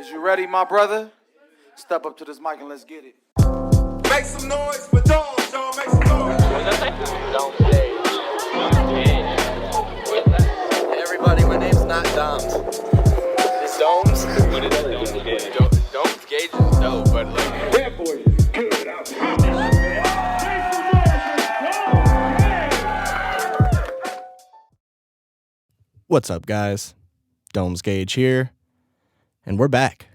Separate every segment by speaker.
Speaker 1: Is you ready, my brother? Step up to this mic and let's get it.
Speaker 2: Make some noise for Domes, y'all. Make some noise.
Speaker 3: Hey everybody, my name's not Doms. It's Domes. What is it? Domes Gage is dope, but like...
Speaker 2: That boy is good. I promise.
Speaker 4: What's up, guys? Domes Gage here, and we're back.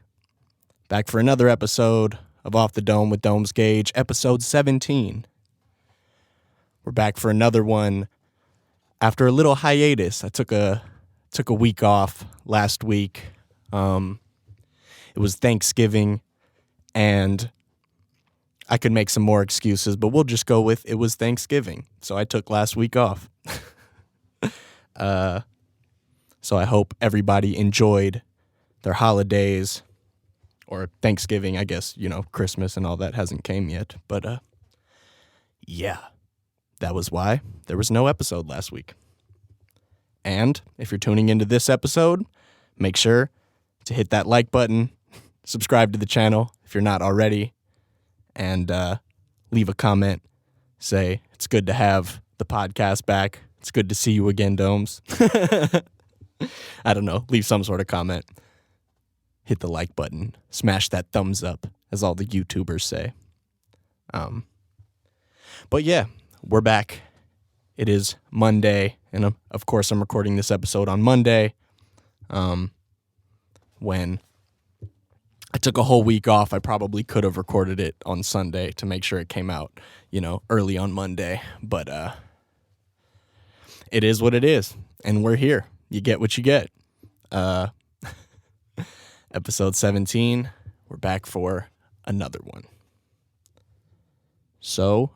Speaker 4: Back for another episode of Off the Dome with Domes Gage, episode 17. We're back for another one after a little hiatus. I took a week off last week. It was Thanksgiving, and I could make some more excuses, but we'll just go with it was Thanksgiving, so I took last week off. So I hope everybody enjoyed their holidays, or Thanksgiving, I guess, Christmas and all that hasn't came yet. But, yeah, that was why there was no episode last week. And if you're tuning into this episode, make sure to hit that like button, subscribe to the channel if you're not already, and leave a comment. Say, it's good to have the podcast back. It's good to see you again, Domes. I don't know, leave some sort of comment. Hit the like button. Smash that thumbs up, as all the YouTubers say. But yeah, we're back. It is Monday, and of course I'm recording this episode on Monday. When I took a whole week off, I probably could have recorded it on Sunday to make sure it came out, early on Monday. But it is what it is, and we're here. You get what you get. Episode 17, we're back for another one. So,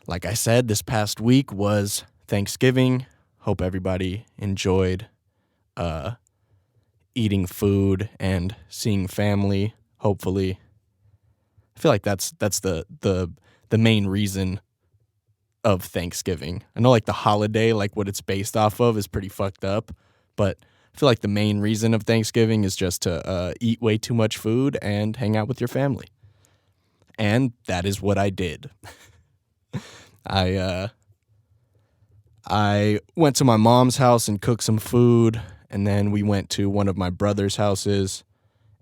Speaker 4: like I said, this past week was Thanksgiving. Hope everybody enjoyed eating food and seeing family, hopefully. I feel like that's the main reason of Thanksgiving. I know, like, the holiday, like what it's based off of, is pretty fucked up, but I feel like the main reason of Thanksgiving is just to eat way too much food and hang out with your family. And that is what I did. I went to my mom's house and cooked some food, and then we went to one of my brother's houses,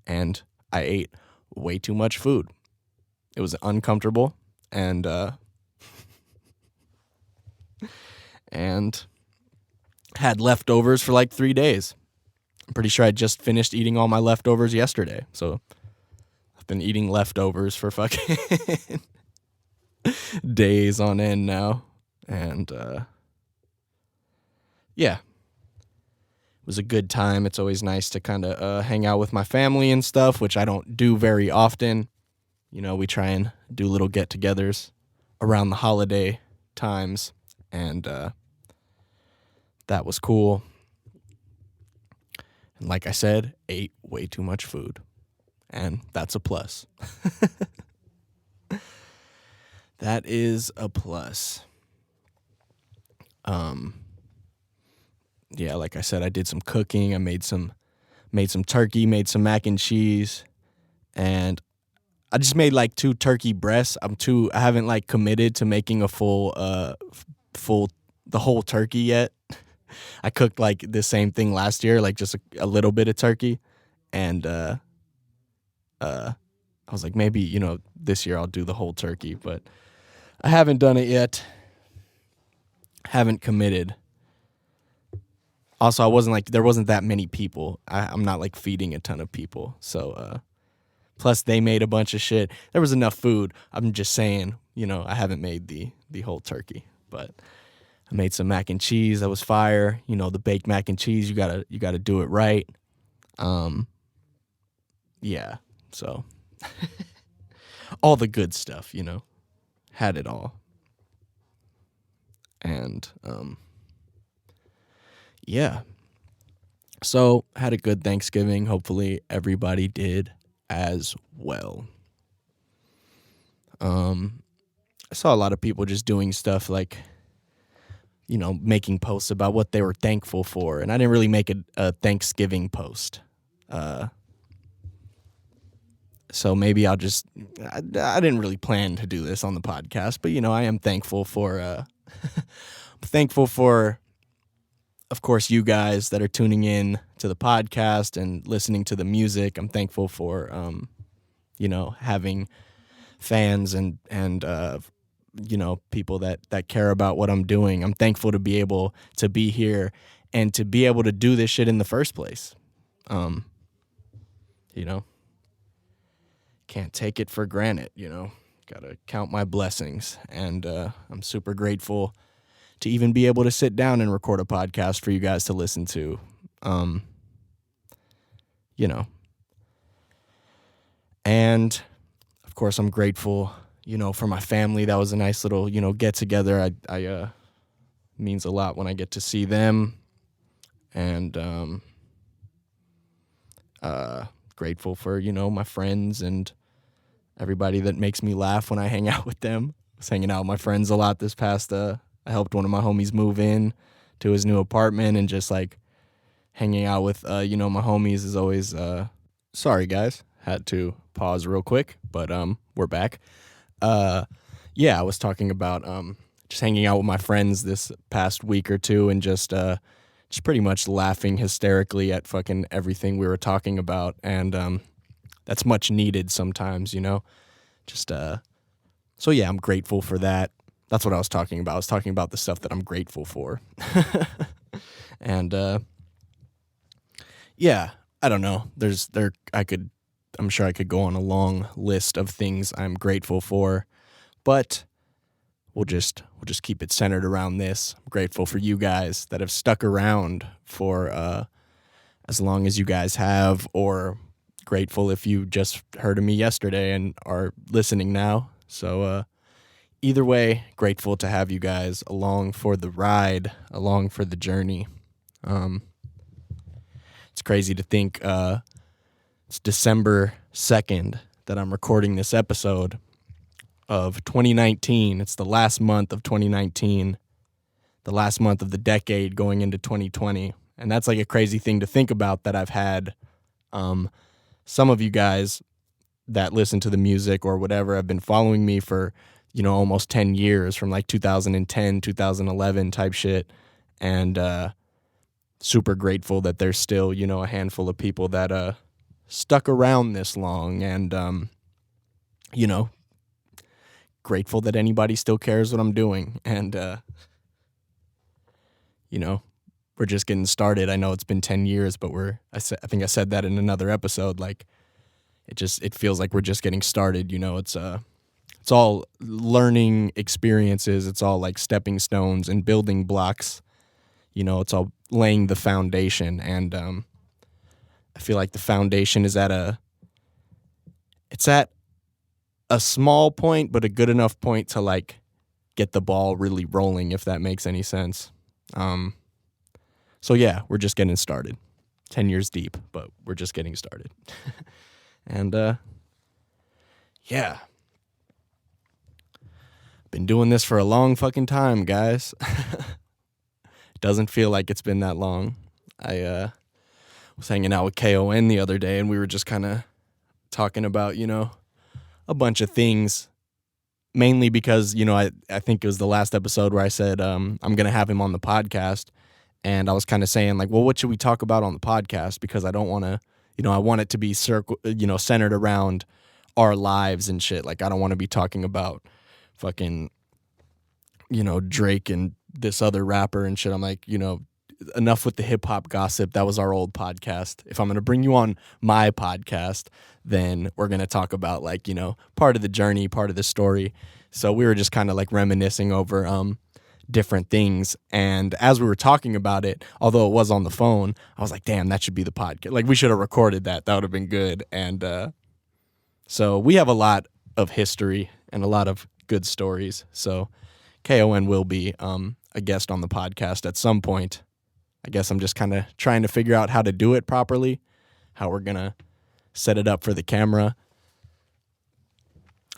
Speaker 4: and I ate way too much food. It was uncomfortable, and had leftovers for like 3 days. I'm pretty sure I just finished eating all my leftovers yesterday. So I've been eating leftovers for fucking days on end now. And yeah, it was a good time. It's always nice to kind of hang out with my family and stuff, which I don't do very often. We try and do little get-togethers around the holiday times. And that was cool. And like I said, ate way too much food. And that's a plus. That is a plus. Yeah, like I said, I did some cooking. I made some turkey, made some mac and cheese, and I just made like 2 turkey breasts. I haven't like committed to making a the whole turkey yet. I cooked like the same thing last year, like just a little bit of turkey, and I was like, maybe this year I'll do the whole turkey, but I haven't done it yet. Haven't committed. Also, there wasn't that many people. I'm not like feeding a ton of people, so plus they made a bunch of shit. There was enough food. I'm just saying, I haven't made the whole turkey, but I made some mac and cheese that was fire. The baked mac and cheese, you gotta do it right. Yeah, so all the good stuff, had it all. And yeah. So had a good Thanksgiving. Hopefully everybody did as well. I saw a lot of people just doing stuff like making posts about what they were thankful for. And I didn't really make a Thanksgiving post. So maybe I'll just, I didn't really plan to do this on the podcast, but, I am thankful for, thankful for, of course, you guys that are tuning in to the podcast and listening to the music. I'm thankful for, having fans and people that care about what I'm doing. I'm thankful to be able to be here and to be able to do this shit in the first place. Can't take it for granted, Gotta count my blessings. And I'm super grateful to even be able to sit down and record a podcast for you guys to listen to. And of course I'm grateful, for my family. That was a nice little, get together. I means a lot when I get to see them. And grateful for, my friends and everybody that makes me laugh when I hang out with them. I was hanging out with my friends a lot this past, I helped one of my homies move in to his new apartment, and just like hanging out with, my homies is always, sorry guys, had to pause real quick, but, we're back. I was talking about, just hanging out with my friends this past week or two, and just pretty much laughing hysterically at fucking everything we were talking about. And, that's much needed sometimes, just, so yeah, I'm grateful for that. That's what I was talking about. I was talking about the stuff that I'm grateful for. And, I don't know. I'm sure I could go on a long list of things I'm grateful for, but we'll just keep it centered around this. I'm grateful for you guys that have stuck around for, as long as you guys have, or grateful if you just heard of me yesterday and are listening now. So, either way, grateful to have you guys along for the ride, along for the journey. It's crazy to think it's December 2nd that I'm recording this episode of 2019. It's the last month of 2019, the last month of the decade going into 2020. And that's like a crazy thing to think about, that I've had some of you guys that listen to the music or whatever have been following me for, almost 10 years, from like 2010, 2011 type shit. And super grateful that there's still, a handful of people that stuck around this long. And, grateful that anybody still cares what I'm doing. And, we're just getting started. I know it's been 10 years, but I think I said that in another episode. Like, it feels like we're just getting started. It's all learning experiences. It's all like stepping stones and building blocks. It's all laying the foundation. And I feel like the foundation is at a small point, but a good enough point to like get the ball really rolling, if that makes any sense. So yeah, we're just getting started. 10 years deep, but we're just getting started. And been doing this for a long fucking time, guys. It doesn't feel like it's been that long. I was hanging out with K.O.N the other day, and we were just kind of talking about, a bunch of things, mainly because, I think it was the last episode where I said I'm going to have him on the podcast. And I was kind of saying, like, well, what should we talk about on the podcast? Because I don't want to, I want it to be centered around our lives and shit. Like, I don't want to be talking about fucking, Drake and this other rapper and shit. I'm like, enough with the hip hop gossip. That was our old podcast. If I'm going to bring you on my podcast, then we're going to talk about, like, part of the journey, part of the story. So we were just kind of like reminiscing over, different things. And as we were talking about it, although it was on the phone, I was like, damn, that should be the podcast. Like, we should have recorded that. That would have been good. And so we have a lot of history and a lot of good stories. So K.O.N will be a guest on the podcast at some point. I guess I'm just kind of trying to figure out how to do it properly, how we're going to set it up for the camera.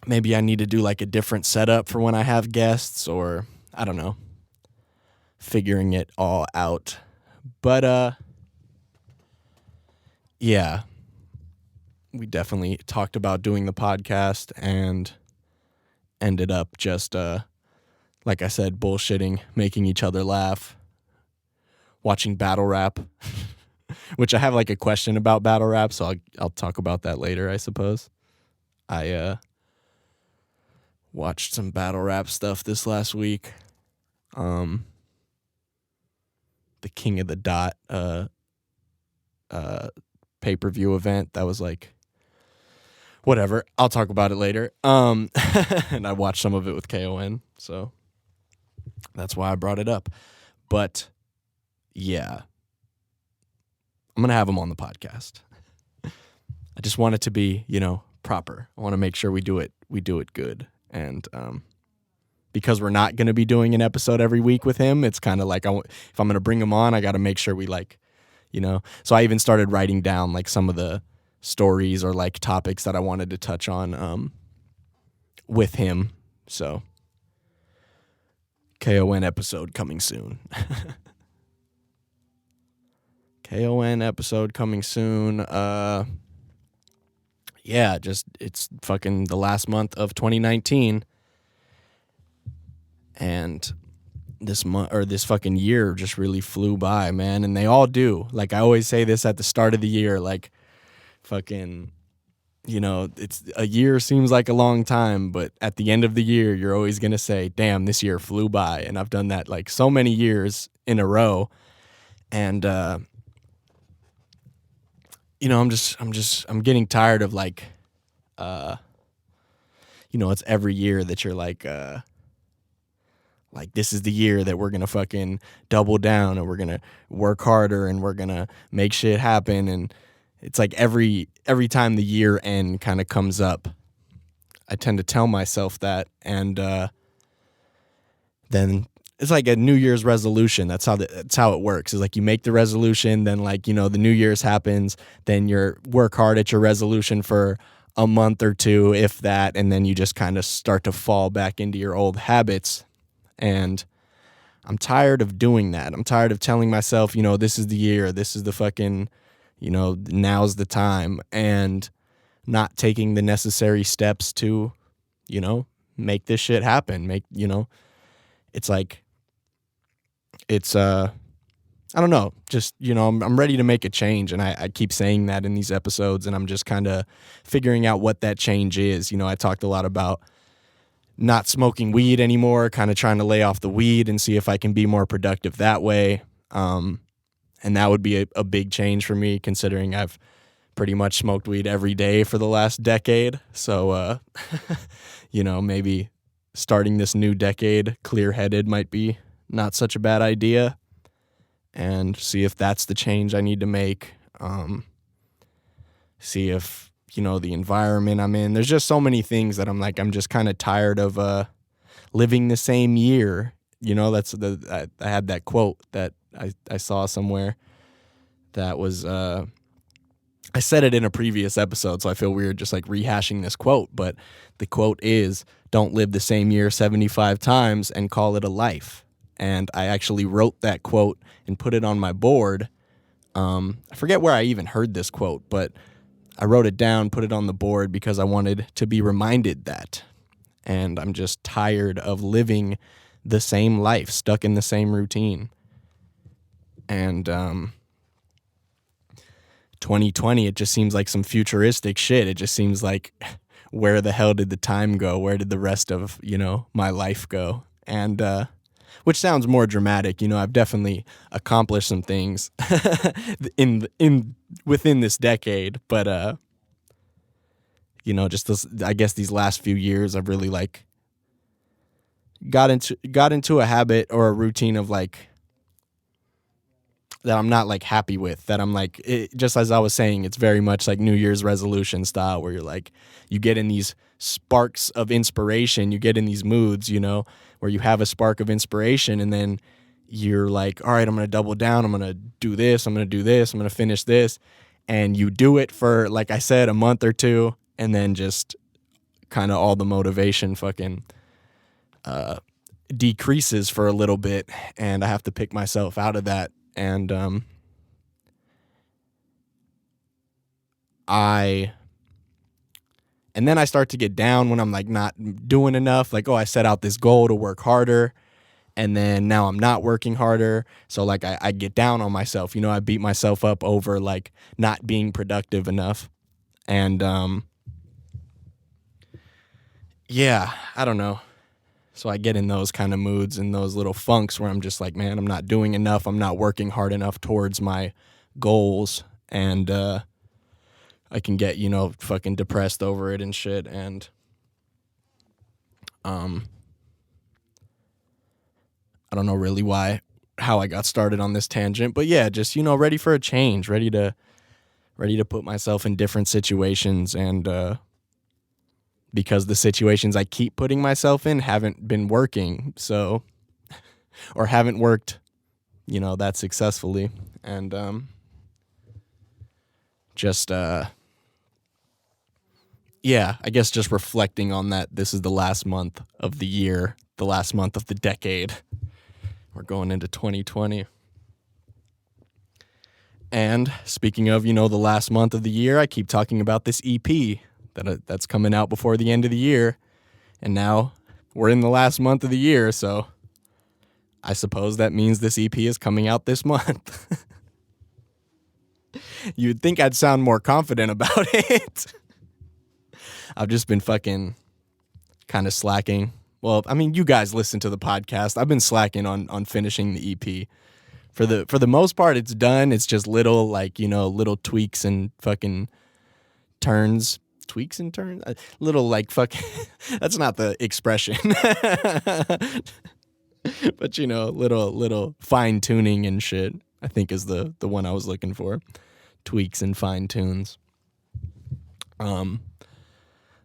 Speaker 4: Maybe I need to do like a different setup for when I have guests, or I don't know, figuring it all out. But, yeah, we definitely talked about doing the podcast and ended up just, like I said, bullshitting, making each other laugh, watching battle rap, which I have like a question about battle rap, so I'll talk about that later, I suppose. I watched some battle rap stuff this last week. The King of the Dot pay-per-view event that was like whatever. I'll talk about it later. And I watched some of it with K.O.N, so that's why I brought it up. But yeah, I'm gonna have him on the podcast. I just want it to be, proper. I want to make sure we do it good. And because we're not gonna be doing an episode every week with him, it's kind of like if I'm gonna bring him on, I got to make sure we So I even started writing down like some of the stories or like topics that I wanted to touch on with him. So K.O.N episode coming soon. K.O.N episode coming soon. Yeah, it's fucking the last month of 2019. And this fucking year just really flew by, man. And they all do. Like I always say this at the start of the year, like fucking, it's a year seems like a long time, but at the end of the year, you're always going to say, damn, this year flew by. And I've done that like so many years in a row. And, I'm getting tired of like, it's every year that you're like this is the year that we're going to fucking double down and we're going to work harder and we're going to make shit happen. And it's like every time the year end kind of comes up, I tend to tell myself that. And then it's like a New Year's resolution. That's how it works. It's like you make the resolution, then like, the New Year's happens, then you work hard at your resolution for a month or two, if that, and then you just kind of start to fall back into your old habits. And I'm tired of doing that. I'm tired of telling myself, this is the year, this is the fucking, now's the time, and not taking the necessary steps to, make this shit happen. It's like, I don't know, just, I'm ready to make a change. And I keep saying that in these episodes, and I'm just kind of figuring out what that change is. I talked a lot about not smoking weed anymore, kind of trying to lay off the weed and see if I can be more productive that way. And that would be a big change for me, considering I've pretty much smoked weed every day for the last decade. So, maybe starting this new decade clear-headed might be not such a bad idea, and see if that's the change I need to make. See if, the environment I'm in. There's just so many things that I'm just kind of tired of living the same year. I had that quote that I saw somewhere that was, I said it in a previous episode, so I feel weird just like rehashing this quote, but the quote is, don't live the same year 75 times and call it a life. And I actually wrote that quote and put it on my board. I forget where I even heard this quote, but I wrote it down, put it on the board because I wanted to be reminded that. And I'm just tired of living the same life, stuck in the same routine. And 2020, it just seems like some futuristic shit. It just seems like, where the hell did the time go? Where did the rest of, my life go? And which sounds more dramatic. I've definitely accomplished some things within this decade, but just this, I guess these last few years I've really like got into a habit or a routine of like that I'm not like happy with, that I'm like, just as I was saying, it's very much like New Year's resolution style, where you're like, you get in these sparks of inspiration, you get in these moods, where you have a spark of inspiration, and then you're like, all right, I'm going to double down, I'm going to do this, I'm going to do this, I'm going to finish this, and you do it for, like I said, a month or two, and then just kind of all the motivation fucking decreases for a little bit, and I have to pick myself out of that. And I And then I start to get down when I'm like not doing enough. Like, oh, I set out this goal to work harder, and then now I'm not working harder. So like I get down on myself. You know, I beat myself up over like not being productive enough. And yeah, I don't know. So I get in those kind of moods and those little funks where I'm just like, man, I'm not doing enough. I'm not working hard enough towards my goals. And I can get, you know, fucking depressed over it and shit. And I don't know really how I got started on this tangent. But yeah, just, you know, ready for a change, ready to put myself in different situations. And because the situations I keep putting myself in haven't been working, so, or haven't worked, you know, that successfully. And yeah, I guess just reflecting on that, this is the last month of the year, the last month of the decade. We're going into 2020. And speaking of, you know, the last month of the year, I keep talking about this EP that's coming out before the end of the year. And now we're in the last month of the year, so I suppose that means this EP is coming out this month. You'd think I'd sound more confident about it. I've just been fucking kind of slacking. Well, I mean, you guys listen to the podcast. I've been slacking on finishing the EP. For the most part, it's done. It's just little, like, you know, little tweaks and fucking turns. Tweaks and turns? Little, like, fucking... That's not the expression. But, you know, little fine-tuning and shit, I think is the one I was looking for. Tweaks and fine-tunes.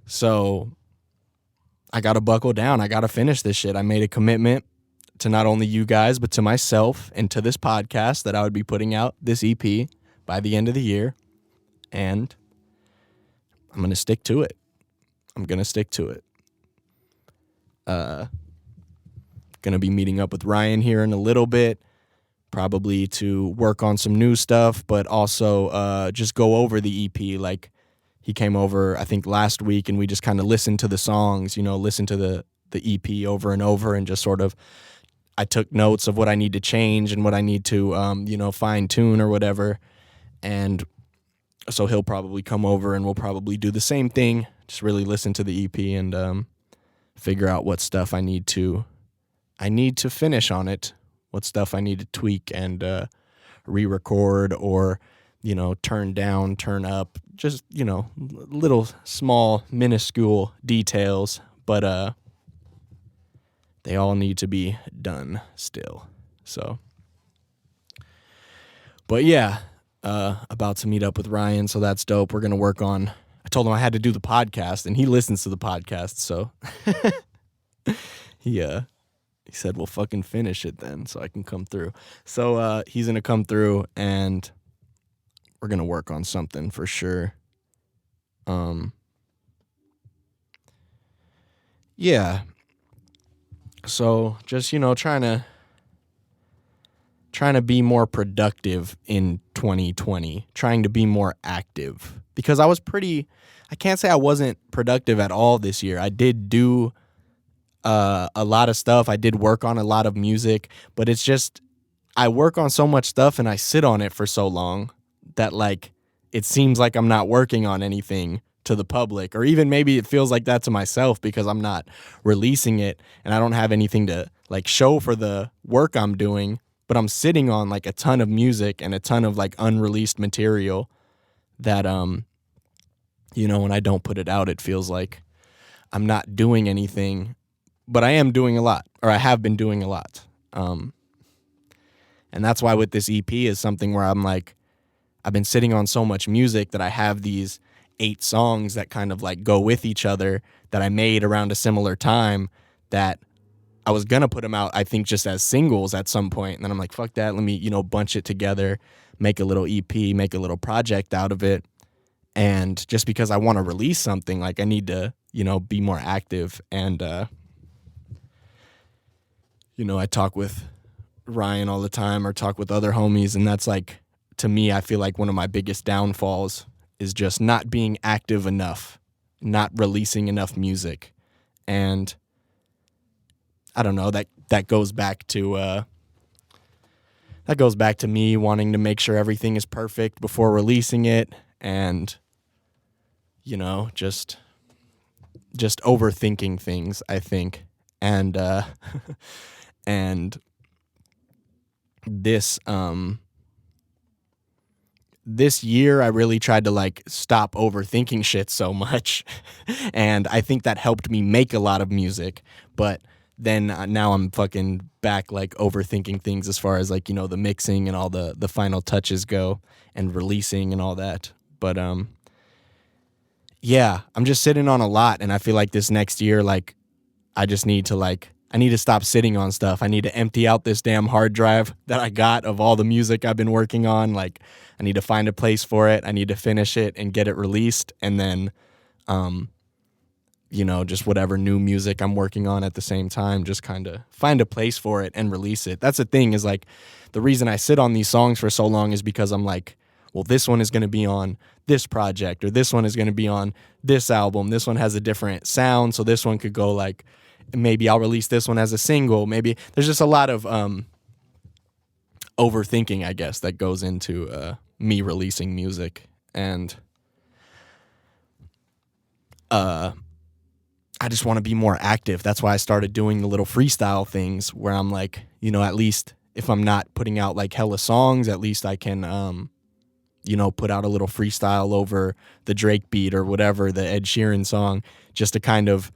Speaker 4: So I got to buckle down. I got to finish this shit. I made a commitment to not only you guys, but to myself and to this podcast that I would be putting out this EP by the end of the year. And I'm going to stick to it. Going to be meeting up with Ryan here in a little bit, probably to work on some new stuff, but also just go over the EP. Like, he came over, I think, last week, and we just kind of listened to the songs, you know, listened to the EP over and over, and just sort of, I took notes of what I need to change and what I need to, you know, fine tune or whatever. And so he'll probably come over and we'll probably do the same thing, just really listen to the EP and figure out what stuff I need to finish on it, what stuff I need to tweak and re-record or, you know, turn down, turn up, just, you know, little small minuscule details, but they all need to be done still. So, but yeah, about to meet up with Ryan, so that's dope. We're gonna work on. I told him I had to do the podcast, and he listens to the podcast, so he said, "Well, fucking finish it then, so I can come through." So he's gonna come through, and we're gonna work on something for sure. Yeah. So just, you know, trying to be more productive in 2020, trying to be more active, because I can't say I wasn't productive at all this year. I did do a lot of stuff. I did work on a lot of music, but it's just, I work on so much stuff and I sit on it for so long that, like, it seems like I'm not working on anything to the public, or even maybe it feels like that to myself because I'm not releasing it and I don't have anything to, like, show for the work I'm doing, but I'm sitting on, like, a ton of music and a ton of, like, unreleased material that, you know, when I don't put it out, it feels like I'm not doing anything, but I am doing a lot, or I have been doing a lot. And that's why with this EP is something where I'm like, I've been sitting on so much music that I have these 8 songs that kind of, like, go with each other that I made around a similar time that I was going to put them out, I think, just as singles at some point. And then I'm like, fuck that. Let me, you know, bunch it together, make a little EP, make a little project out of it. And just because I want to release something, like, I need to, you know, be more active. And, you know, I talk with Ryan all the time or talk with other homies. And that's, like, to me, I feel like one of my biggest downfalls is just not being active enough not releasing enough music. And I don't know, that goes back to me wanting to make sure everything is perfect before releasing it, and just overthinking things, I think. And and this year I really tried to like stop overthinking shit so much. And I think that helped me make a lot of music. But then now I'm fucking back like overthinking things as far as like, the mixing and all the final touches go, and releasing and all that. But yeah, I'm just sitting on a lot, and I feel like this next year, like, I need to stop sitting on stuff. I need to empty out this damn hard drive that I got of all the music I've been working on. Like, I need to find a place for it. I need to finish it and get it released. And then, just whatever new music I'm working on at the same time, just kind of find a place for it and release it. That's the thing, is like, the reason I sit on these songs for so long is because I'm like, well, this one is going to be on this project, or this one is going to be on this album. This one has a different sound, so this one could go like, maybe I'll release this one as a single. Maybe there's just a lot of overthinking, I guess, that goes into me releasing music. And I just want to be more active. That's why I started doing the little freestyle things where I'm like, at least if I'm not putting out like hella songs, at least I can, put out a little freestyle over the Drake beat or whatever, the Ed Sheeran song, just to kind of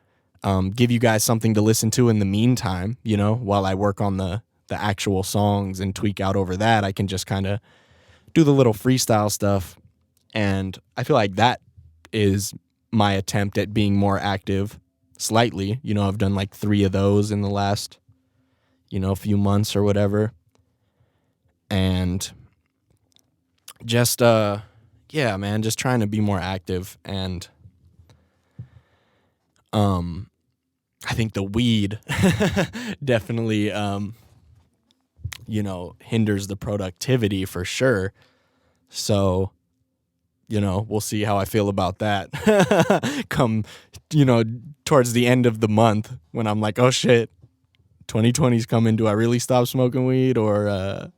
Speaker 4: give you guys something to listen to in the meantime, while I work on the actual songs and tweak out over that. I can just kind of do the little freestyle stuff. And I feel like that is my attempt at being more active slightly. I've done like 3 of those in the last, few months or whatever. And just, yeah, man, just trying to be more active. And I think the weed definitely, hinders the productivity for sure. So, we'll see how I feel about that come, towards the end of the month, when I'm like, oh shit, 2020's coming. Do I really stop smoking weed? Or,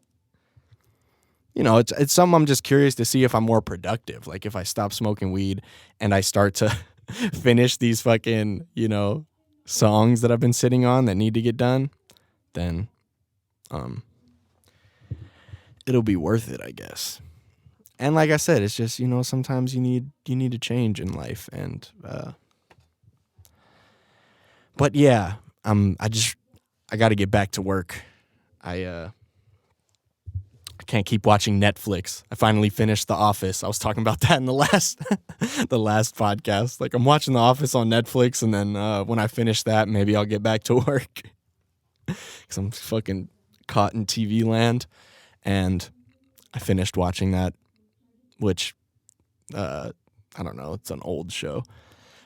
Speaker 4: it's something I'm just curious to see if I'm more productive. Like, if I stop smoking weed and I start to finish these fucking, songs that I've been sitting on that need to get done, then it'll be worth it, I guess. And like I said, it's just, sometimes you need a change in life. And but yeah, I got to get back to work. I can't keep watching Netflix. I finally finished The Office. I was talking about that in the last podcast. Like, I'm watching The Office on Netflix, and then when I finish that, maybe I'll get back to work. Because I'm fucking caught in TV land. And I finished watching that, which, I don't know, it's an old show.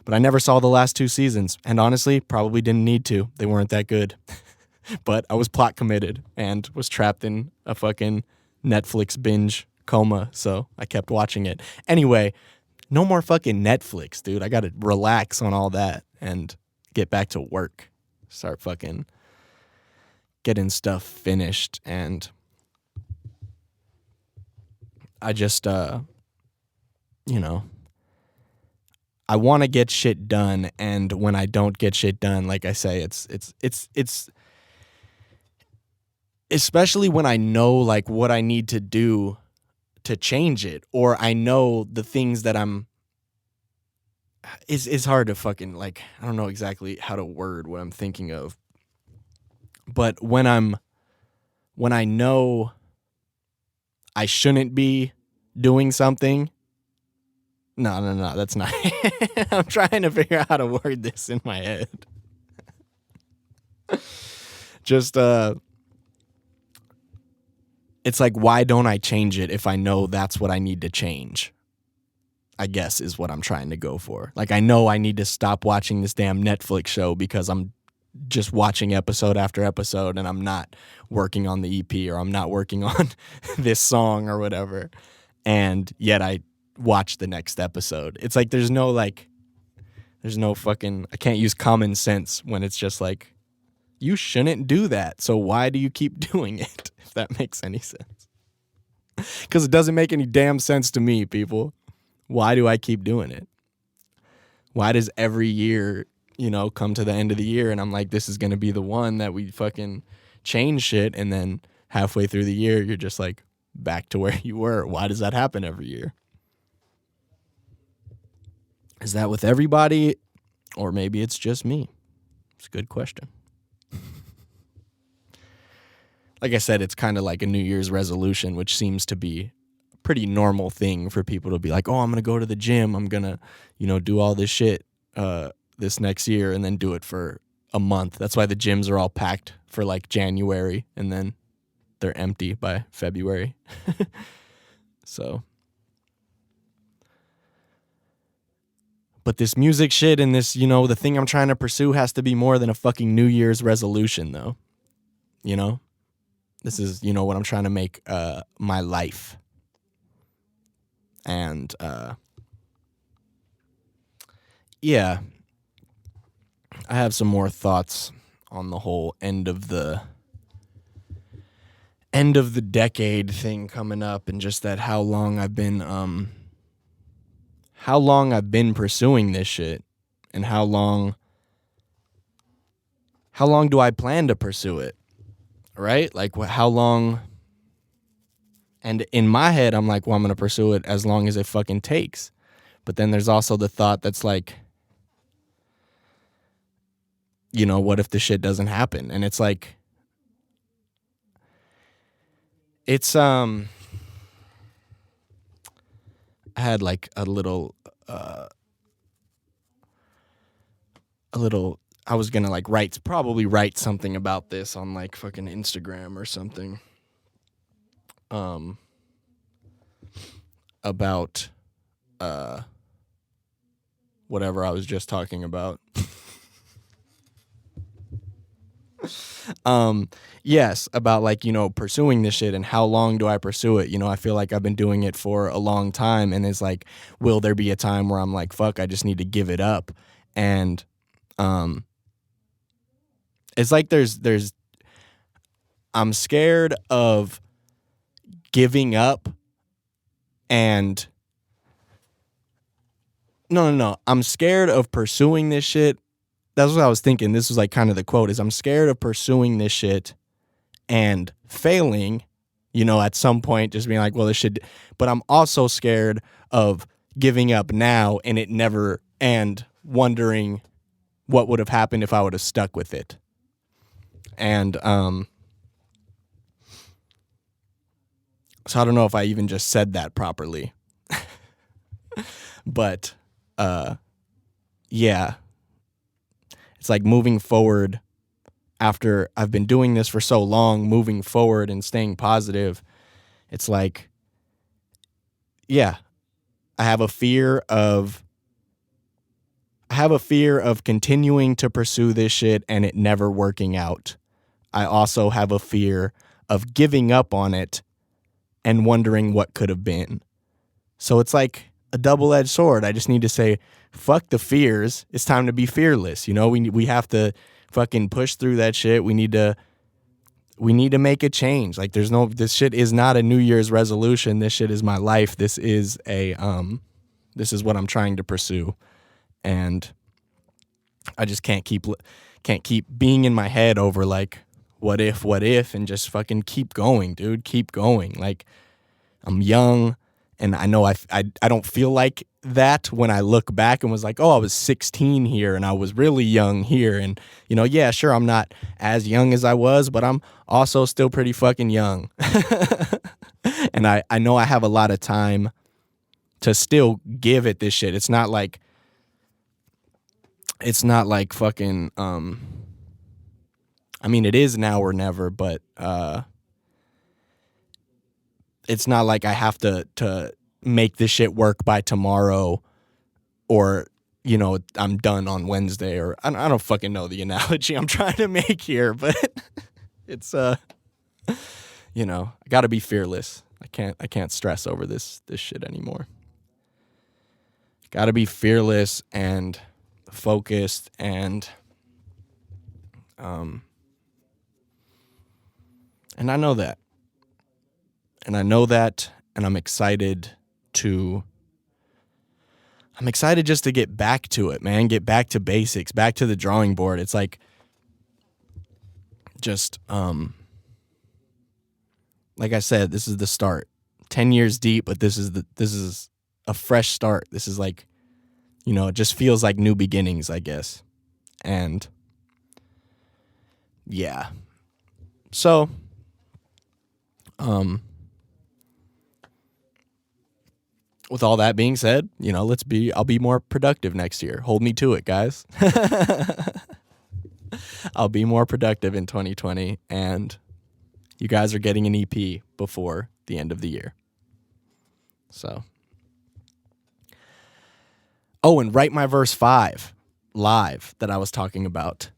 Speaker 4: But I never saw the last 2 seasons. And honestly, probably didn't need to. They weren't that good. But I was plot committed and was trapped in a fucking Netflix binge coma, so I kept watching it. Anyway, no more fucking Netflix, dude. I gotta relax on all that and get back to work. Start fucking getting stuff finished. And I just, I want to get shit done. And when I don't get shit done, like I say, it's especially when I know like what I need to do to change it, or I know the things that it's hard to fucking, like, I don't know exactly how to word what I'm thinking of. But when I know I shouldn't be doing something, no, that's not. I'm trying to figure out how to word this in my head. Just, it's like, why don't I change it if I know that's what I need to change? I guess is what I'm trying to go for. Like, I know I need to stop watching this damn Netflix show because I'm just watching episode after episode and I'm not working on the EP, or I'm not working on this song or whatever. And yet I watch the next episode. It's like there's no, like, There's no fucking, I can't use common sense when it's just like, you shouldn't do that. So why do you keep doing it? If that makes any sense. Because it doesn't make any damn sense to me, people. Why do I keep doing it? Why does every year, come to the end of the year and I'm like, this is going to be the one that we fucking change shit. And then halfway through the year, you're just like back to where you were. Why does that happen every year? Is that with everybody? Or maybe it's just me? It's a good question. Like I said, it's kind of like a New Year's resolution, which seems to be a pretty normal thing for people to be like, oh, I'm going to go to the gym. I'm going to, do all this shit this next year and then do it for a month. That's why the gyms are all packed for like January and then they're empty by February. So. But this music shit and this, the thing I'm trying to pursue has to be more than a fucking New Year's resolution, though. This is, what I'm trying to make my life. And, yeah. I have some more thoughts on the whole end of the decade thing coming up and just that how long I've been pursuing this shit and how long do I plan to pursue it, right? Like how long, and in my head, I'm like, well, I'm going to pursue it as long as it fucking takes. But then there's also the thought that's like, what if the shit doesn't happen? And it's like, it's, I had like a little, I was gonna like probably write something about this on like fucking Instagram or something. About whatever I was just talking about. Yes, about like, pursuing this shit and how long do I pursue it? I feel like I've been doing it for a long time and it's like, will there be a time where I'm like, fuck, I just need to give it up? And, it's like I'm scared of giving up and no. I'm scared of pursuing this shit. That's what I was thinking. This was like kind of the quote is I'm scared of pursuing this shit and failing, at some point just being like, well, this should, but I'm also scared of giving up now and it never, and wondering what would have happened if I would have stuck with it. And, so I don't know if I even just said that properly, but, yeah, it's like moving forward after I've been doing this for so long, moving forward and staying positive. It's like, yeah, I have a fear of continuing to pursue this shit and it never working out. I also have a fear of giving up on it and wondering what could have been. So it's like a double-edged sword. I just need to say, fuck the fears. It's time to be fearless. We have to fucking push through that shit. We need to make a change. Like this shit is not a New Year's resolution. This shit is my life. This is this is what I'm trying to pursue. And I just can't keep being in my head over like, what if, and just fucking keep going, dude. Keep going. Like, I'm young, and I know I don't feel like that when I look back and was like, oh, I was 16 here, and I was really young here, and, yeah, sure, I'm not as young as I was, but I'm also still pretty fucking young. And I know I have a lot of time to still give it this shit. It's not like fucking, I mean, it is now or never, but it's not like I have to make this shit work by tomorrow or, I'm done on Wednesday or I don't fucking know the analogy I'm trying to make here, but it's, I gotta be fearless. I can't stress over this shit anymore. Gotta be fearless and focused, and I know that. And I know that, and I'm excited just to get back to it, man. Get back to basics, back to the drawing board. It's like just like I said, this is the start. 10 years deep, but this is a fresh start. This is like, it just feels like new beginnings, I guess. And yeah. So with all that being said, I'll be more productive next year. Hold me to it, guys. I'll be more productive in 2020, and you guys are getting an EP before the end of the year. So. Oh, and Write My Verse 5 live that I was talking about,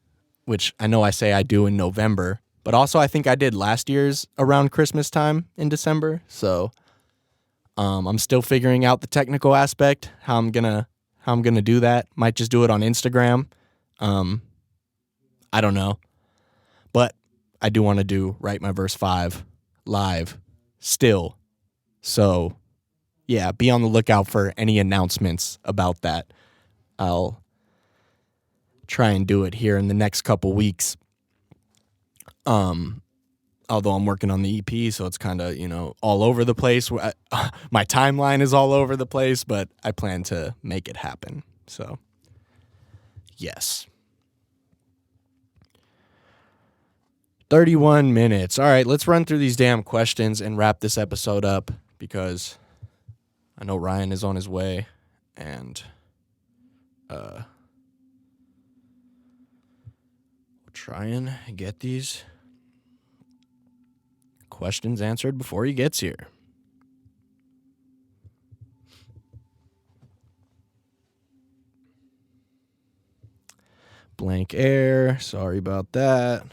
Speaker 4: which I know I say I do in November, but also I think I did last year's around Christmas time in December. So I'm still figuring out the technical aspect, how I'm gonna do that. Might just do it on Instagram. I don't know. But I do want to do Write My Verse 5 live still. So yeah, be on the lookout for any announcements about that. I'll try and do it here in the next couple weeks. Although I'm working on the EP, so it's kind of, all over the place. My timeline is all over the place, but I plan to make it happen. So, yes. 31 minutes. All right, let's run through these damn questions and wrap this episode up, because I know Ryan is on his way, and we'll try and get these questions answered before he gets here. Blank air. Sorry about that.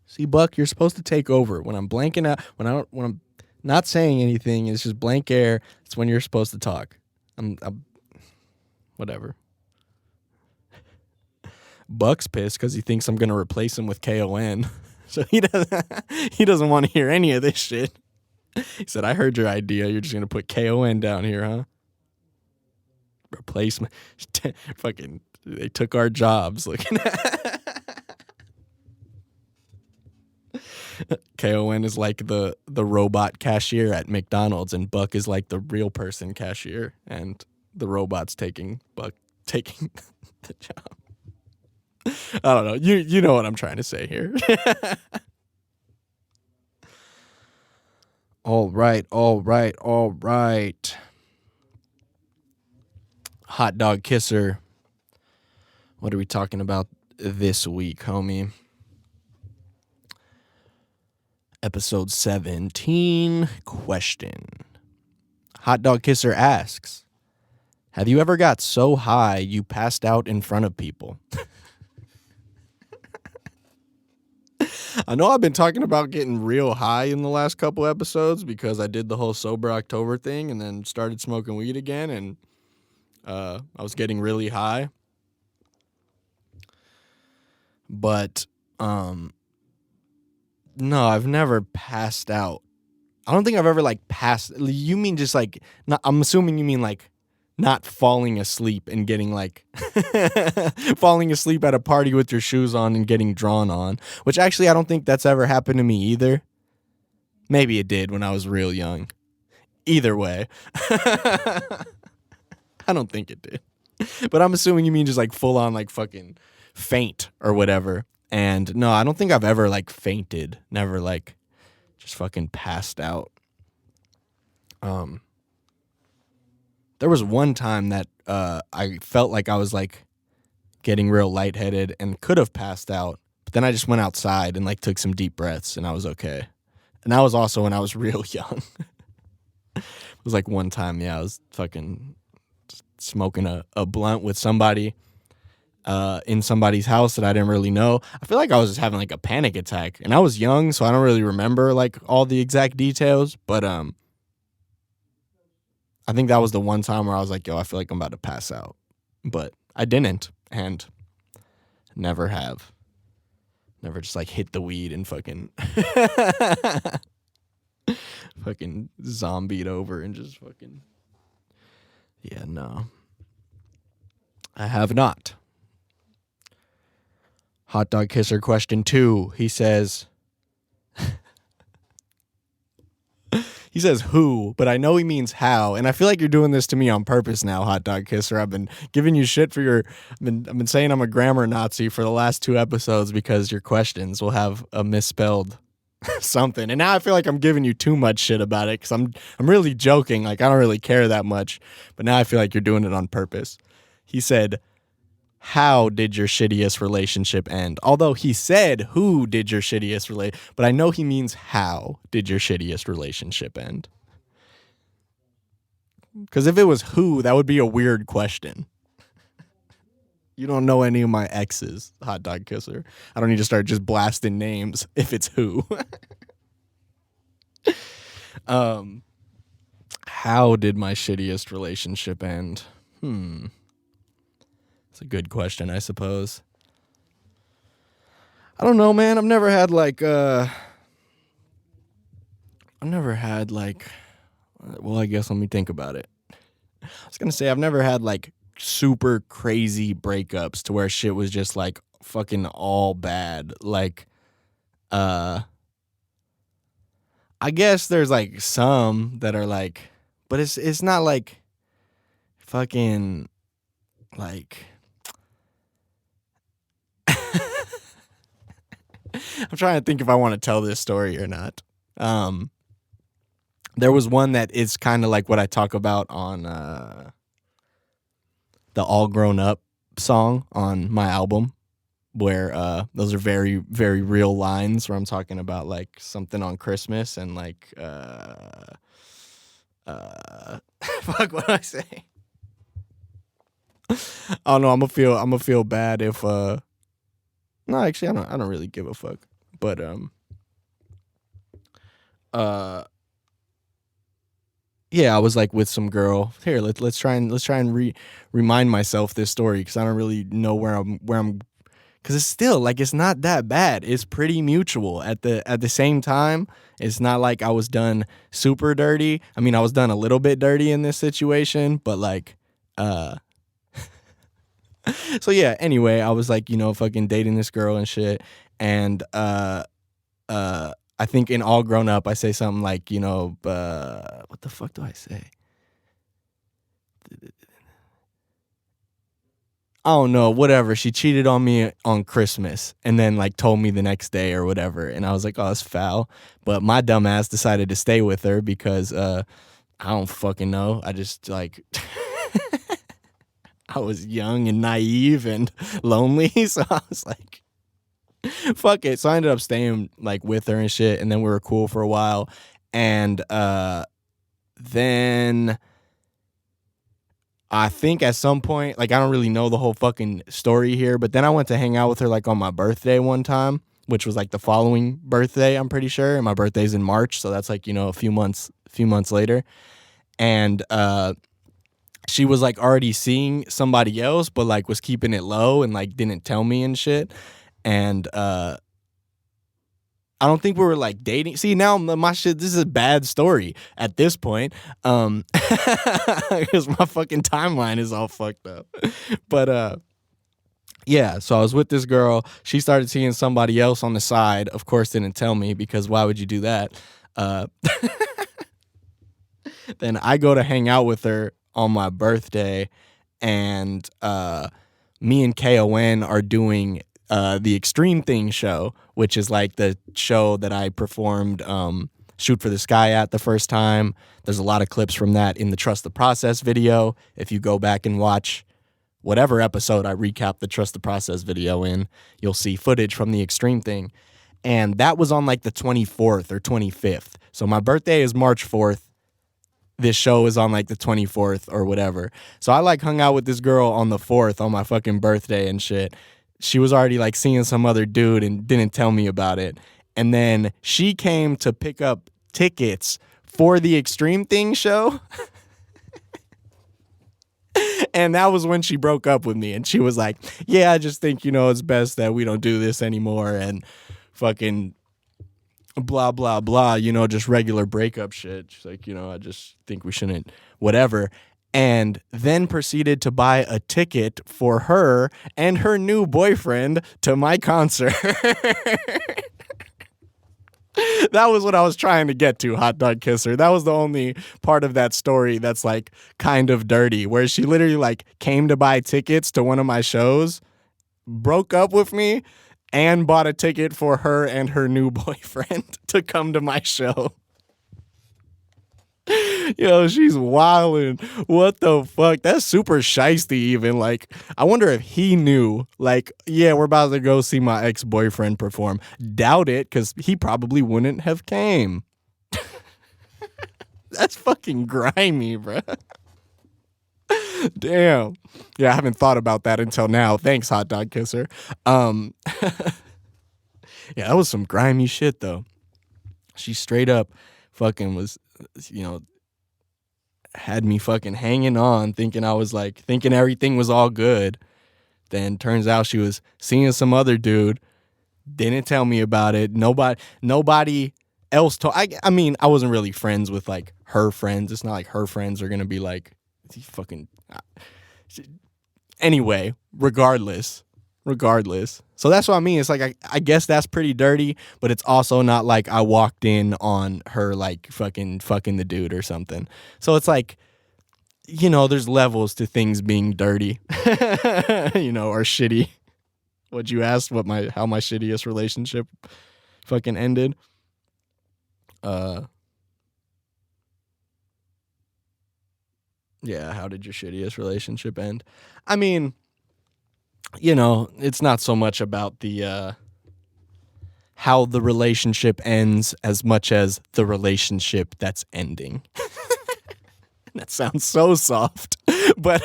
Speaker 4: See, Buck, you're supposed to take over when I'm blanking out. When I'm not saying anything, it's just blank air. It's when you're supposed to talk. I'm whatever. Buck's pissed because he thinks I'm gonna replace him with K.O.N. So he doesn't want to hear any of this shit. He said, "I heard your idea. You're just gonna put K.O.N. down here, huh? Replacement." Fucking, they took our jobs. Looking at K.O.N. is like the robot cashier at McDonald's, and Buck is like the real person cashier, and the robot's taking the job. I don't know. You know what I'm trying to say here. All right. Hot dog kisser. What are we talking about this week, homie? Episode 17, question. Hot dog kisser asks, have you ever got so high you passed out in front of people? I know I've been talking about getting real high in the last couple episodes because I did the whole sober October thing and then started smoking weed again, and I was getting really high. But no, I've never passed out. I don't think I've ever passed. You mean just not, I'm assuming you mean not falling asleep and getting falling asleep at a party with your shoes on and getting drawn on, which actually I don't think that's ever happened to me either. Maybe it did when I was real young. Either way. I don't think it did. But I'm assuming you mean just full on fucking faint or whatever. And no, I don't think I've ever fainted. Never just fucking passed out. There was one time that I felt like I was getting real lightheaded and could have passed out, but then I just went outside and took some deep breaths and I was okay. And that was also when I was real young. It was one time, yeah, I was fucking smoking a blunt with somebody in somebody's house that I didn't really know. I feel like I was just having a panic attack, and I was young, so I don't really remember all the exact details, but I think that was the one time where I was yo, I feel like I'm about to pass out. But I didn't. and never have. Never just like hit the weed and fucking fucking zombied over and just fucking, yeah, no. I have not. Hot Dog Kisser question 2. He says who, but I know he means how, and I feel like you're doing this to me on purpose now, Hot Dog Kisser. I've been giving you shit for your I've been saying I'm a grammar Nazi for the last 2 episodes because your questions will have a misspelled something. And now I feel like I'm giving you too much shit about it cuz I'm really joking, like I don't really care that much, but now I feel like you're doing it on purpose. He said, how did your shittiest relationship end? Although he said, who did your shittiest but I know he means how did your shittiest relationship end? Because if it was who, that would be a weird question. You don't know any of my exes, Hot Dog Kisser. I don't need to start just blasting names if it's who. How did my shittiest relationship end? It's a good question, I suppose. I don't know, man. I've never had like, well, I guess let me think about it. I was going to say I've never had like super crazy breakups to where shit was just like fucking all bad. Like, I guess there's like some that are like, but it's not like fucking like, I'm trying to think if I want to tell this story or not. There was one that is kind of like what I talk about on the All Grown Up song on my album, where those are very, very real lines where I'm talking about like something on Christmas and like fuck, what do I say? Oh no, I'm gonna feel bad if no, actually I don't really give a fuck. But yeah, I was like with some girl. Here, let's try and remind myself this story because I don't really know where I'm because it's still like it's not that bad. It's pretty mutual at the same time. It's not like I was done super dirty. I mean, I was done a little bit dirty in this situation, but like so yeah, anyway, I was like, fucking dating this girl and shit. And I think in All Grown Up, I say something like, what the fuck do I say? I don't know, whatever. She cheated on me on Christmas and then like told me the next day or whatever. And I was like, oh, that's foul. But my dumb ass decided to stay with her because I don't fucking know. I just like I was young and naive and lonely. So I was like, fuck it. So I ended up staying like with her and shit. And then we were cool for a while. And then I think at some point, like I don't really know the whole fucking story here, but then I went to hang out with her like on my birthday one time, which was like the following birthday, I'm pretty sure. And my birthday's in March. So that's like, a few months later. And she was like already seeing somebody else, but like was keeping it low and like didn't tell me and shit. And I don't think we were like dating. See, now my shit, this is a bad story at this point. Because my fucking timeline is all fucked up. But yeah, so I was with this girl. She started seeing somebody else on the side. Of course, didn't tell me because why would you do that? Then I go to hang out with her on my birthday, and me and K.O.N are doing the Extreme Thing show, which is like the show that I performed Shoot for the Sky at the first time. There's a lot of clips from that in the Trust the Process video. If you go back and watch whatever episode I recap the Trust the Process video in, you'll see footage from the Extreme Thing. And that was on like the 24th or 25th. So my birthday is March 4th. This show is on like the 24th or whatever. So I like hung out with this girl on the 4th on my fucking birthday and shit. She was already like seeing some other dude and didn't tell me about it. And then she came to pick up tickets for the Extreme Thing show. And that was when she broke up with me. And she was like, yeah, I just think, it's best that we don't do this anymore. And fucking blah, blah, blah, just regular breakup shit. She's like, I just think we shouldn't, whatever. And then proceeded to buy a ticket for her and her new boyfriend to my concert. That was what I was trying to get to, Hot Dog Kisser. That was the only part of that story that's like kind of dirty, where she literally like came to buy tickets to one of my shows, broke up with me, and bought a ticket for her and her new boyfriend to come to my show. Yo, she's wildin'. What the fuck? That's super shiesty even. Like, I wonder if he knew, like, yeah, we're about to go see my ex-boyfriend perform. Doubt it, because he probably wouldn't have came. That's fucking grimy, bruh. Damn. Yeah, I haven't thought about that until now. Thanks, Hot Dog Kisser. Yeah, that was some grimy shit, though. She straight up fucking was, had me fucking hanging on, thinking everything was all good. Then turns out she was seeing some other dude. Didn't tell me about it. Nobody else told. I mean, I wasn't really friends with like her friends. It's not like her friends are gonna be like, fucking. Anyway, regardless. So that's what I mean. It's like, I guess that's pretty dirty, but it's also not like I walked in on her like fucking the dude or something. So it's like, there's levels to things being dirty, or shitty. What'd you ask? How my shittiest relationship fucking ended? Yeah, how did your shittiest relationship end? I mean, it's not so much about the how the relationship ends as much as the relationship that's ending. That sounds so soft. But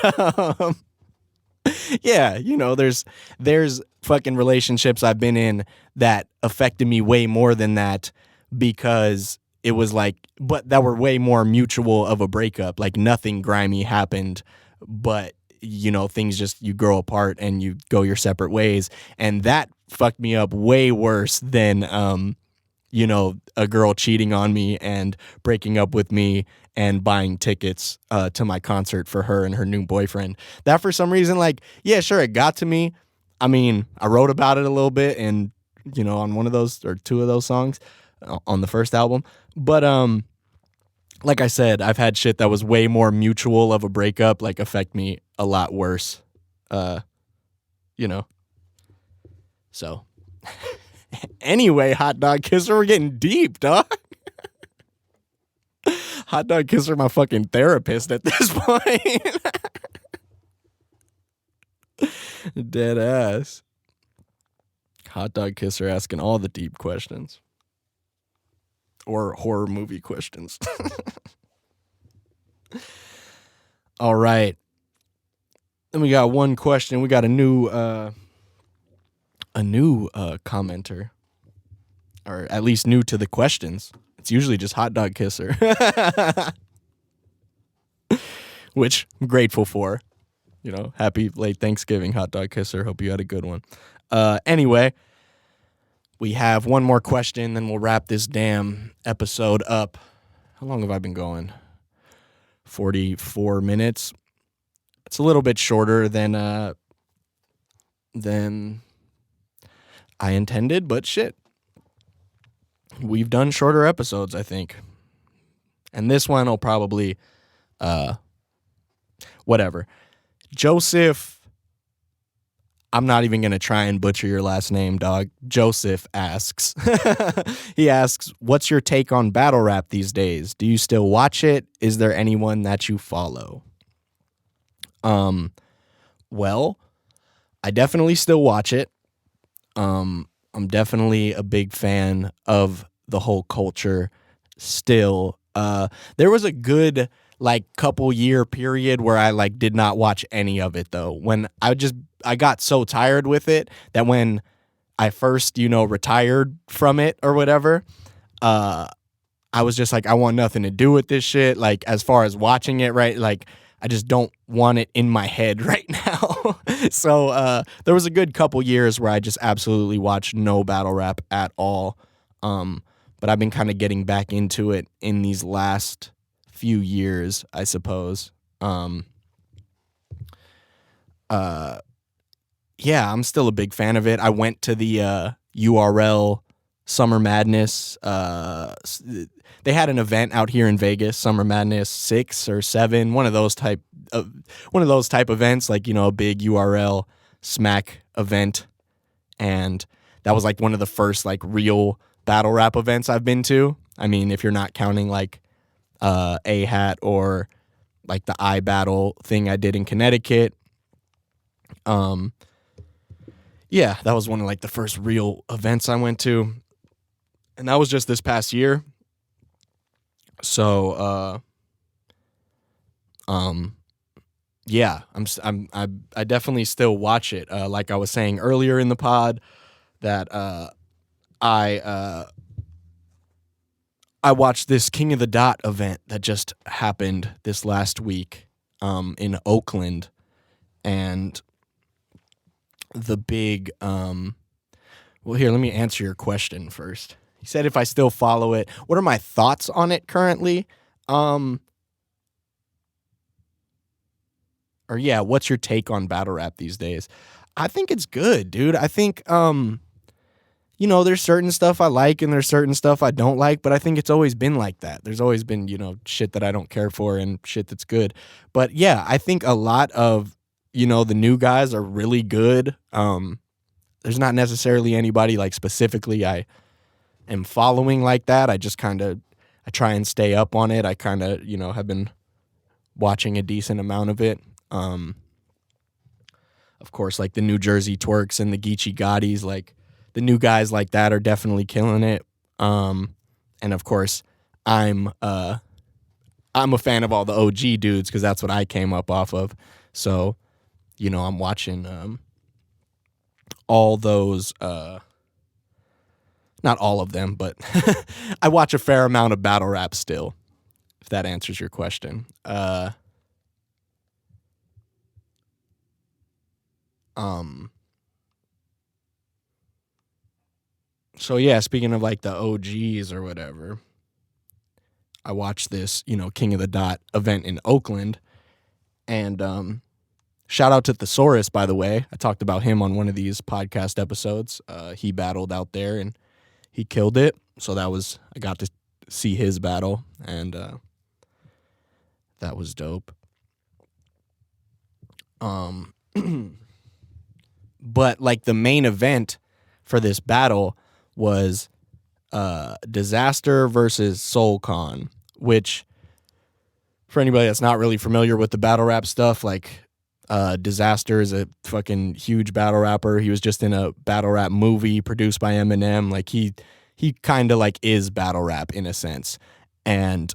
Speaker 4: yeah, there's fucking relationships I've been in that affected me way more than that, because it was like, but that were way more mutual of a breakup. Like nothing grimy happened, but things just, you grow apart and you go your separate ways. And that fucked me up way worse than, a girl cheating on me and breaking up with me and buying tickets to my concert for her and her new boyfriend. That for some reason, like, yeah, sure, it got to me. I mean, I wrote about it a little bit and, on one of those or two of those songs on the first album. But, like I said, I've had shit that was way more mutual of a breakup, like, affect me a lot worse. So anyway, Hot Dog Kisser, we're getting deep, dog. Hot Dog Kisser, my fucking therapist at this point. Dead ass. Hot Dog Kisser asking all the deep questions. Or horror movie questions. All right. Then we got one question. We got a new commenter, or at least new to the questions. It's usually just Hot Dog Kisser, which I'm grateful for. Happy late Thanksgiving, Hot Dog Kisser. Hope you had a good one. Anyway, we have one more question, then we'll wrap this damn episode up. How long have I been going? 44 minutes. It's a little bit shorter than I intended, but shit. We've done shorter episodes, I think. And this one will probably whatever. Joseph, I'm not even going to try and butcher your last name, dog. Joseph asks. He asks, what's your take on battle rap these days? Do you still watch it? Is there anyone that you follow? Well, I definitely still watch it. I'm definitely a big fan of the whole culture still. There was a good couple year period where I did not watch any of it though. When I got so tired with it that when I first, retired from it or whatever, I was just like, I want nothing to do with this shit. Like, as far as watching it, right? Like, I just don't want it in my head right now. So there was a good couple years where I just absolutely watched no battle rap at all. But I've been kind of getting back into it in these last few years, I suppose. Yeah, I'm still a big fan of it. I went to the URL Summer Madness. They had an event out here in Vegas, Summer Madness 6 or 7, one of those type events, like, a big URL smack event. And that was like one of the first like real battle rap events I've been to. I mean, if you're not counting like A-Hat or like the iBattle thing I did in Connecticut. Yeah, that was one of like the first real events I went to. And that was just this past year. So yeah, I definitely still watch it. Like I was saying earlier in the pod that I watched this King of the Dot event that just happened this last week in Oakland, and the big well, here, let me answer your question first. You said if I still follow it. What are my thoughts on it currently? Or yeah, what's your take on battle rap these days? I think it's good, dude. I think there's certain stuff I like and there's certain stuff I don't like, but I think it's always been like that. There's always been, shit that I don't care for and shit that's good. But yeah, I think a lot of, the new guys are really good. There's not necessarily anybody like specifically I am following like that. I just I try and stay up on it. I kind of, have been watching a decent amount of it. Of course, like the New Jersey Twerks and the Geechee Gottis, like the new guys like that are definitely killing it. And of course, I'm a fan of all the OG dudes because that's what I came up off of. So, I'm watching all those, not all of them, but I watch a fair amount of battle rap still, if that answers your question. So yeah, speaking of like the OGs or whatever, I watched this, King of the Dot event in Oakland, and shout out to Thesaurus, by the way. I talked about him on one of these podcast episodes. He battled out there and he killed it. So I got to see his battle, and that was dope. But like the main event for this battle was Disaster versus K.O.N, which, for anybody that's not really familiar with the battle rap stuff, like Disaster is a fucking huge battle rapper. He was just in a battle rap movie produced by Eminem. Like he kind of like is battle rap in a sense. And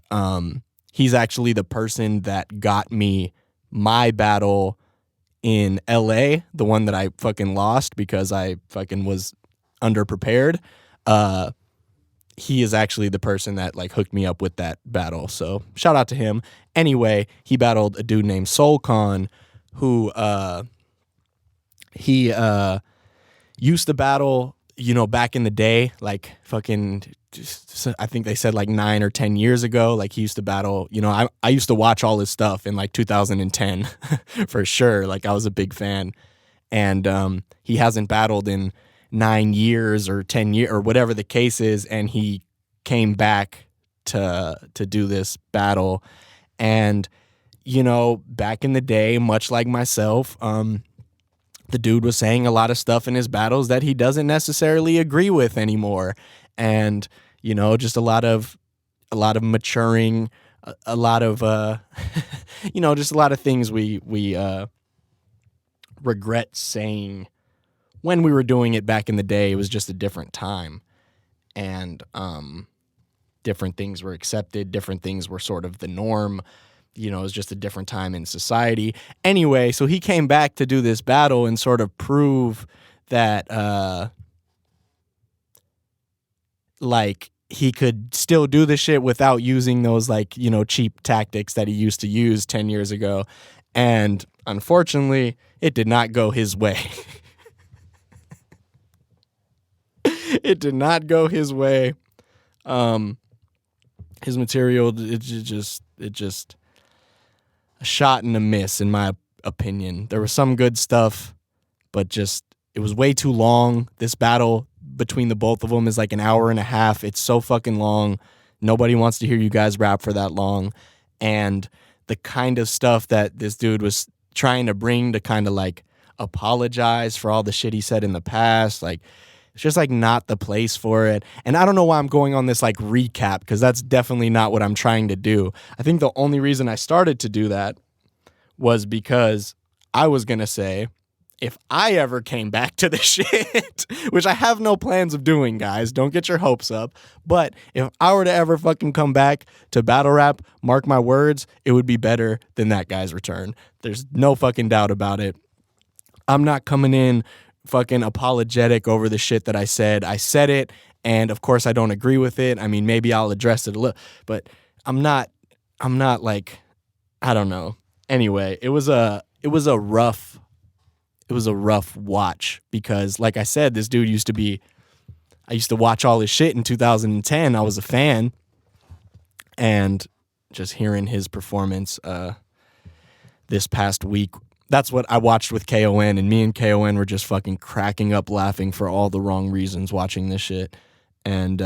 Speaker 4: he's actually the person that got me my battle in LA, the one that I fucking lost because I fucking was underprepared. He is actually the person that like hooked me up with that battle. So shout out to him. Anyway, he battled a dude named K.O.N, who he used to battle, back in the day, like fucking, I think they said like 9 or 10 years ago. Like he used to battle, I used to watch all his stuff in like 2010 for sure. Like I was a big fan, and he hasn't battled in 9 years or 10 years or whatever the case is, and he came back to do this battle. And back in the day, much like myself, the dude was saying a lot of stuff in his battles that he doesn't necessarily agree with anymore, and just a lot of maturing, a lot of just a lot of things we regret saying when we were doing it back in the day. It was just a different time, and different things were accepted, different things were sort of the norm. It was just a different time in society. Anyway, so he came back to do this battle and sort of prove that like he could still do the shit without using those like, you know, cheap tactics that he used to use 10 years ago. And unfortunately, it did not go his way. It did not go his way. His material, it just a shot and a miss in my opinion. There was some good stuff, but just it was way too long. This battle between the both of them is like an hour and a half. It's so fucking long. Nobody wants to hear you guys rap for that long. And the kind of stuff that this dude was trying to bring to kind of like apologize for all the shit he said in the past, like it's just like not the place for it. And I don't know why I'm going on this like recap, because that's definitely not what I'm trying to do. I think the only reason I started to do that was because I was going to say, if I ever came back to the shit, which I have no plans of doing, guys, don't get your hopes up. But if I were to ever fucking come back to battle rap, mark my words, it would be better than that guy's return. There's no fucking doubt about it. I'm not coming in fucking apologetic over the shit that I said. I said it, and of course I don't agree with it. I mean, maybe I'll address it a little, but I'm not like, I don't know. Anyway, it was a rough watch, because like I said, this dude I used to watch all his shit in 2010. I was a fan, and just hearing his performance this past week, that's what I watched with K.O.N, and me and K.O.N were just fucking cracking up laughing for all the wrong reasons watching this shit. And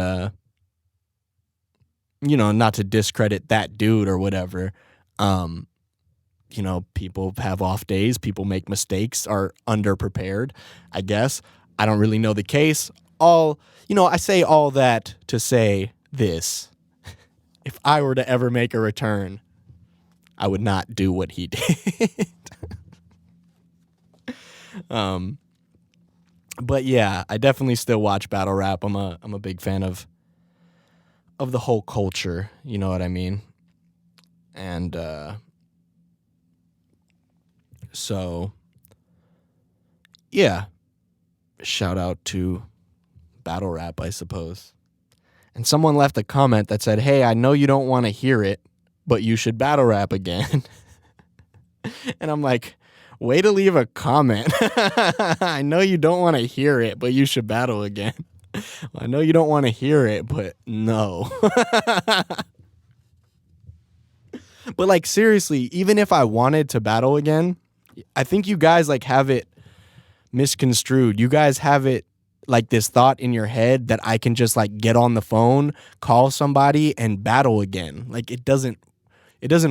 Speaker 4: you know, not to discredit that dude or whatever, you know, people have off days, people make mistakes, are underprepared, I guess. I don't really know the case. I say all that to say this. If I were to ever make a return, I would not do what he did. But yeah, I definitely still watch battle rap. I'm a big fan of the whole culture, you know what I mean? And so yeah, shout out to battle rap, I suppose. And someone left a comment that said, "Hey, I know you don't want to hear it, but you should battle rap again." And I'm like, way to leave a comment. I know you don't want to hear it, but you should battle again. I know you don't want to hear it, but no. But like seriously, even if I wanted to battle again, I think you guys like have it misconstrued. You guys have it like this thought in your head that I can just like get on the phone, call somebody and battle again. Like it doesn't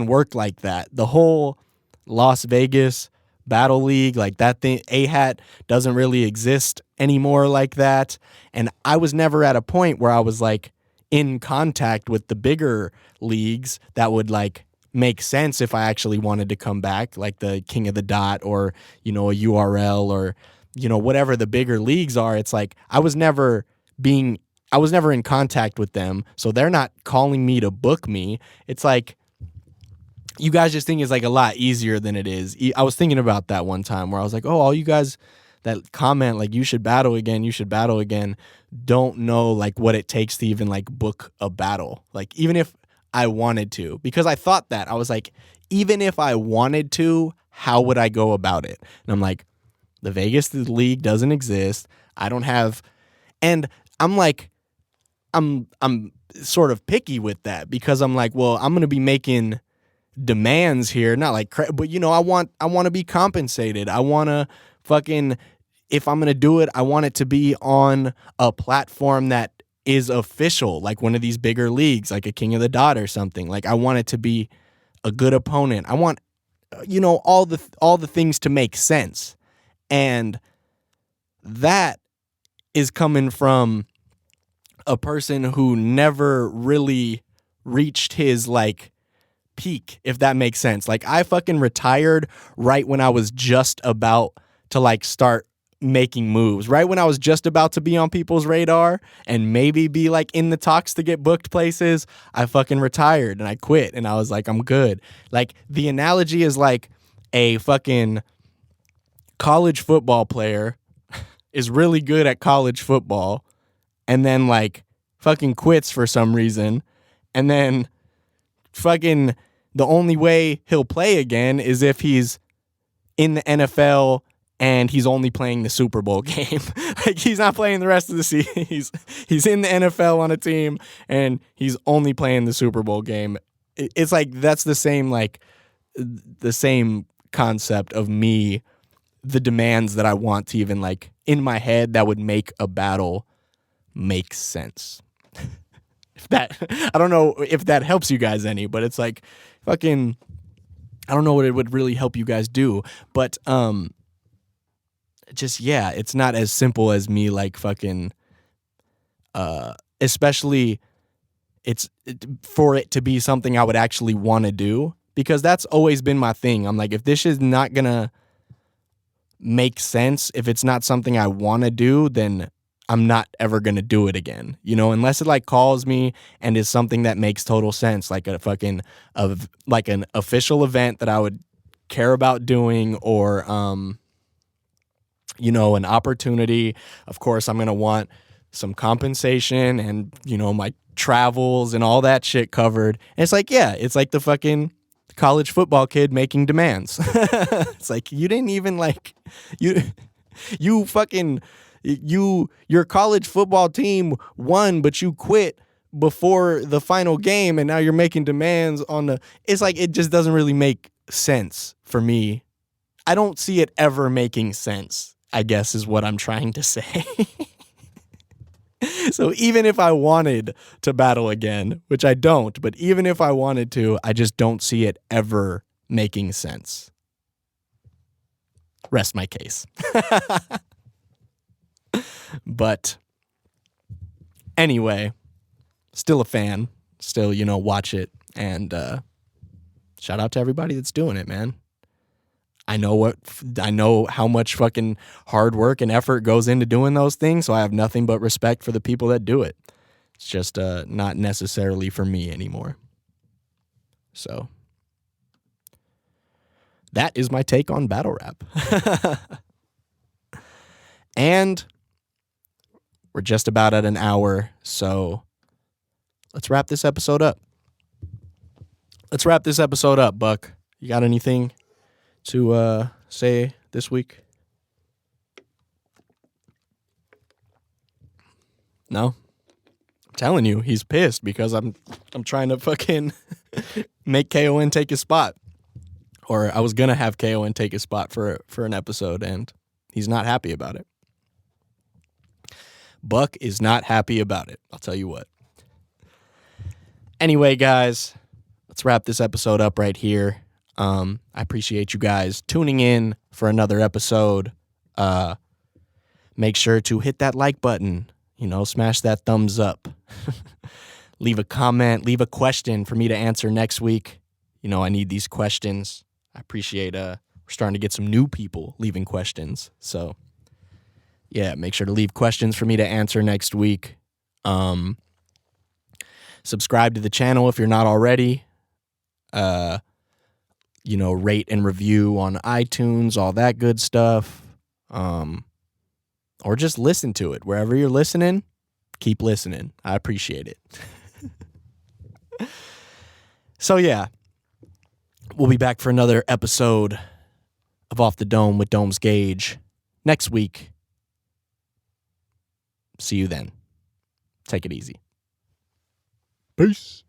Speaker 4: work like that. The whole Las Vegas Battle League, like that thing, A-Hat doesn't really exist anymore like that. And I was never at a point where I was like in contact with the bigger leagues that would like make sense if I actually wanted to come back, like the King of the Dot or, you know, a URL or, you know, whatever the bigger leagues are. It's like I was never in contact with them, so they're not calling me to book me. It's like you guys just think it's like a lot easier than it is. I was thinking about that one time where I was like, oh, all you guys that comment like you should battle again, don't know like what it takes to even like book a battle. Like even if I wanted to, because I thought that, I was like, even if I wanted to, how would I go about it? And I'm like, the Vegas League doesn't exist. I don't have, and I'm like, I'm sort of picky with that because I'm like, well, I'm going to be making demands here, not like, but you know, I want to be compensated. I want to fucking, if I'm going to do it, I want it to be on a platform that is official, like one of these bigger leagues, like a King of the Dot or something. Like I want it to be a good opponent. I want, you know, all the things to make sense. And that is coming from a person who never really reached his like peak, if that makes sense. Like I fucking retired right when I was just about to like start making moves, right when I was just about to be on people's radar and maybe be like in the talks to get booked places. I fucking retired and I quit and I was like, I'm good. Like the analogy is like a fucking college football player is really good at college football and then like fucking quits for some reason, and then fucking the only way he'll play again is if he's in the NFL and he's only playing the Super Bowl game. Like, he's not playing the rest of the season. He's in the NFL on a team and he's only playing the Super Bowl game. It's like that's the same concept of me, the demands that I want to even like in my head that would make a battle make sense. If that, I don't know if that helps you guys any, but it's like fucking, I don't know what it would really help you guys do, but just, yeah, it's not as simple as me like fucking, especially for it to be something I would actually want to do, because that's always been my thing. I'm like, if this is not gonna make sense, if it's not something I want to do, then I'm not ever gonna do it again, you know, unless it like calls me and is something that makes total sense, like a fucking like an official event that I would care about doing, or you know, an opportunity. Of course, I'm gonna want some compensation and, you know, my travels and all that shit covered. And it's like, yeah, it's like the fucking college football kid making demands. It's like, you didn't even like you fucking your college football team won, but you quit before the final game and now you're making demands on the, it's like, it just doesn't really make sense for me. I don't see it ever making sense, I guess is what I'm trying to say. So even if I wanted to battle again, which I don't, but even if I wanted to, I just don't see it ever making sense. Rest my case. But anyway, still a fan, still, you know, watch it, and shout out to everybody that's doing it, man. I know how much fucking hard work and effort goes into doing those things, so I have nothing but respect for the people that do it. It's just not necessarily for me anymore. So that is my take on battle rap. And we're just about at an hour, so let's wrap this episode up. Buck. You got anything to say this week? No? I'm telling you, he's pissed because I'm trying to fucking make K.O.N take his spot. Or I was going to have K.O.N take his spot for an episode, and he's not happy about it. Buck is not happy about it, I'll tell you what. Anyway, guys, let's wrap this episode up right here. I appreciate you guys tuning in for another episode. Make sure to hit that like button, you know, smash that thumbs up. Leave a comment, leave a question for me to answer next week. You know, I need these questions. I appreciate we're starting to get some new people leaving questions. So yeah, make sure to leave questions for me to answer next week. Subscribe to the channel if you're not already. You know, rate and review on iTunes, all that good stuff. Or just listen to it. Wherever you're listening, keep listening. I appreciate it. So yeah, we'll be back for another episode of Off the Dome with Dome's Gauge next week. See you then. Take it easy. Peace.